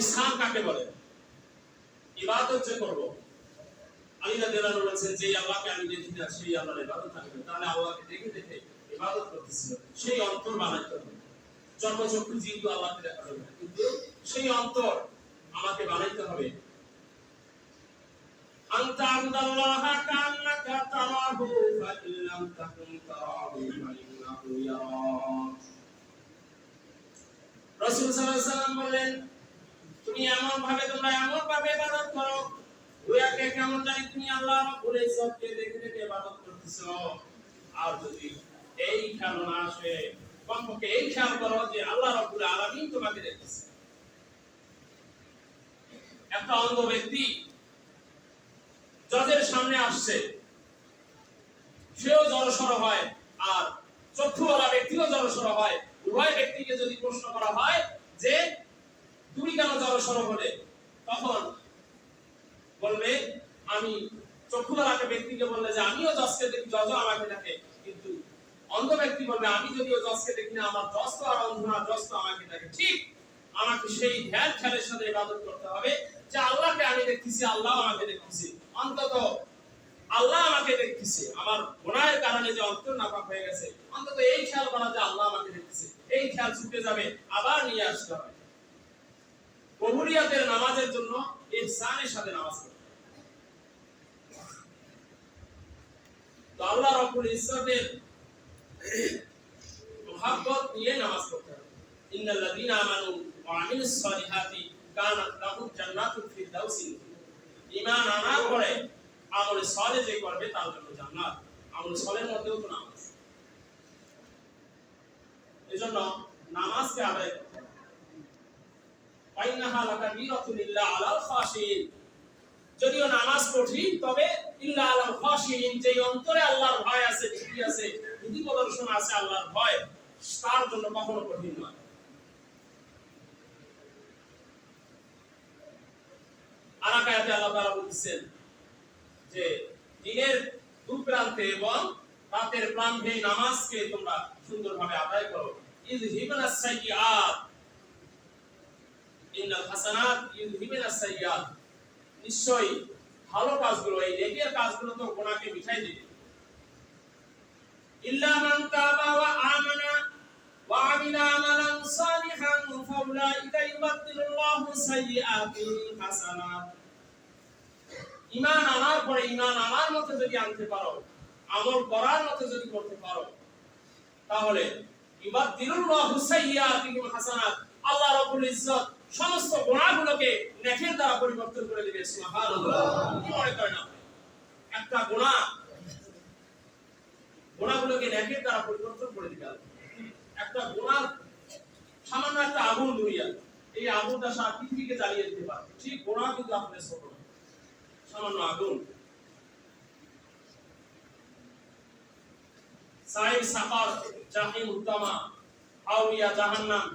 ইহসান কাকে বলে? ইবাদত যে করব, আলী রাদিয়াল্লাহু আনহু বলেছেন যে আল্লাহকে আমি দেখি না সেই আল্লাহর ইবাদত থাকবে, তাহলে আল্লাহকে দেখে দেখে ইবাদত করতেছিল, সেই অন্তর বানাইতে হবে। জন্মচক্ষু যেহেতু আল্লাহকে দেখা যাবে না, কিন্তু সেই অন্তর আমাকে বানাইতে হবে। আনতা আবুদাল্লাহ কান্নাকা তারাহু ফা ইল্লাম তাকুন তারাহু ফা ইন্নাহু ইয়ারাক। রাসূল সাল্লাল্লাহু আলাইহি ওয়াসাল্লাম বলেন, তুমি তোমরা এমন ভাবে ইবাদত করো ওয়াকে কেমন জানি তুমি আল্লাহ রাব্বুল ইজ্জতকে দেখে দেখে ইবাদত করতেছো। আর যদি এই খেয়াল না আসে, কমপক্ষে এই খেয়াল করো যে আল্লাহ রাব্বুল আলামিন তোমাকে দেখতেছে। একটা অন্ধ ব্যক্তি জজের সামনে আসছে, সেও জড়সড় হয় আর চক্ষুওয়ালা ব্যক্তিও জড়সড় হয়। উভয় ব্যক্তিকে যদি প্রশ্ন করা হয় যে তুমি কেন জড়সড় হলে, তখন বলবে আমি চক্ষুওয়ালা ব্যক্তিকে বললে যে আমিও জজকে দেখি, জজও আমাকে দেখে। কিন্তু অন্ধ ব্যক্তি বলবে আমি যদিও জজকে দেখি না, আমার জজ তো আর অন্ধ না, জজ তো আমাকে দেখে। ঠিক আমাকে সেই ধ্যান খেয়ালের সাথে ইবাদত করতে হবে যে আল্লাহকে আমি দেখতেছি, আল্লাহ আমাকে দেখতেছি। অন্তত আল্লাহ আমাকে দেখতেছে, আমার গুনাহের কারণে যে অন্তর নাপাক হয়ে গেছে, অন্তত এই খেয়াল করা যে আল্লাহ আমাকে দেখতেছে, এই খেয়াল ছুটে যাবে, আবার নিয়ে আসতে হবে। কবুলিয়াতের নামাজের জন্য ইহসানের সাথে নামাজ পড়তে হবে। তো আল্লাহ রাব্বুল ইজ্জতের মুহাব্বত নিয়ে নামাজ পড়তে হবে। ইন্নাল লাযীনা আমানু ওয়া আমিলুস সালিহাতি কানাত লাহুম জান্নাতুল ফিরদাউসি। ঈমান আনার পরে আমলে সালেহ যে করবে তার জন্য জান্নাত। আমলে সালেহের মধ্যেও তো নামাজ। এজন্য নামাজকে আদায় করতে হবে। ওয়াইন্নাহা লাকাবীরাতুন ইল্লা আলাল খাশিঈন। যদিও নামাজ কঠিন, তবে ইল্লা আলাল খাশিঈন, যে অন্তরে আল্লাহর ভয় আছে, ভীতি আছে, ভীতি প্রদর্শন আছে আল্লাহর ভয়, তার জন্য কখনো কঠিন নয়। আরাকায়াতে আল্লাহ তাআলা বলেছেন যে দিনের দুপ্রান্তে এবং রাতের প্রান্তে নামাজকে তোমরা সুন্দরভাবে আদায় করো। ইযহিবানাস সাইয়্যাত ইন্নাল হাসানাত ইযহিবানাস সাইয়্যাত। নিশ্চয়ই ভালো কাজগুলো, এই নেকির কাজগুলো তো গুনাহকে মিটাই দিবে। ইল্লা মান তাবা ওয়া আমানা ওয়া আমিলা আমালান সালিহান ফাউলাইকা ইউবাদদিলুল্লাহু সাইয়্যাতিহিম হাসানাত। ঈমান আনার পরে ঈমান আনার মতো যদি আনতে পারো, আমল করার মতো যদি করতে পারো, তাহলে ইউবাদদিলুল্লাহু সাইয়্যাতিহিম হাসানাত, আল্লাহ রাব্বুল ইজ্জত সমস্ত গুনাহগুলোকে নেকির দ্বারা পরিবর্তন করে দিবে। সুবহানাল্লাহ। কি মনে করেন আপনি? একটা গুনাহগুলোকে নেকির দ্বারা পরিবর্তন করে দিবে। একটা গুনাহ, সামান্য একটা আগুন ধরিয়া, এই আগুনটা সারা পৃথিবীকে জ্বালিয়ে দিতে পারে। ঠিক গুনাহ কিন্তু আপনার ছোট না, সামান্য আগুন। সাইর সাকার, জাহিম উত্তামা, আউলিয়া জাহান্নাম,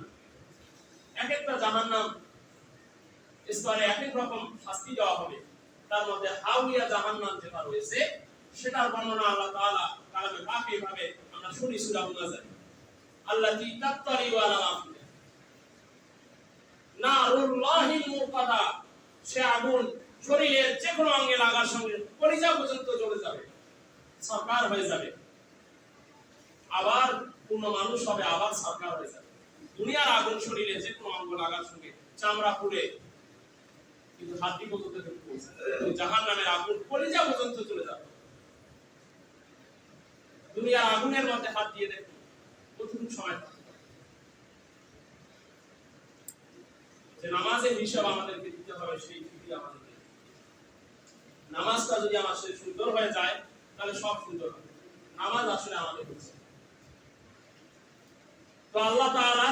এক একটা জাহান্নাম স্তরে এক এক রকম শাস্তি দেওয়া হবে। তার মধ্যে হাউলিয়া জাহান্নাম যেটা রয়েছে, সেটার বর্ণনা আল্লাহ তাআলা কালামে পাকে এভাবে আমরা শুনি সূরা মুনাজ্জাল, আল্লাতী তাত্তারিউ আলা আফিয়া নারুল্লাহিল মুকাদা। সে আগুন শরীরের যে কোনো অঙ্গে লাগার সঙ্গে কলিজা পর্যন্ত জ্বলে যাবে, সরকার হয়ে যাবে, আবার পূর্ণ মানুষ হবে, আবার সরকার হয়ে যাবে। দুনিয়ার আগুন শরীরে যে কোনো অঙ্গ লাগার সঙ্গে চামড়া পুড়ে, কিন্তু হাড্ডি পর্যন্ত পৌঁছে। জাহান্নামের আগুন কলিজা পর্যন্ত চলে যাবে। দুনিয়ার আগুনের মধ্যে হাত দিয়ে দেখুন কতটুকু সময় থাকতে পারে। যে নামাজের হিসাব আমাদেরকে দিতে হবে, সেই দিকে আমাদের নামাজটা যদি আমার সুন্দর হয়ে যায়, তাহলে সব সুন্দর হবে। নামাজ আসলে আমাদের হচ্ছে তো আল্লাহ তাআলা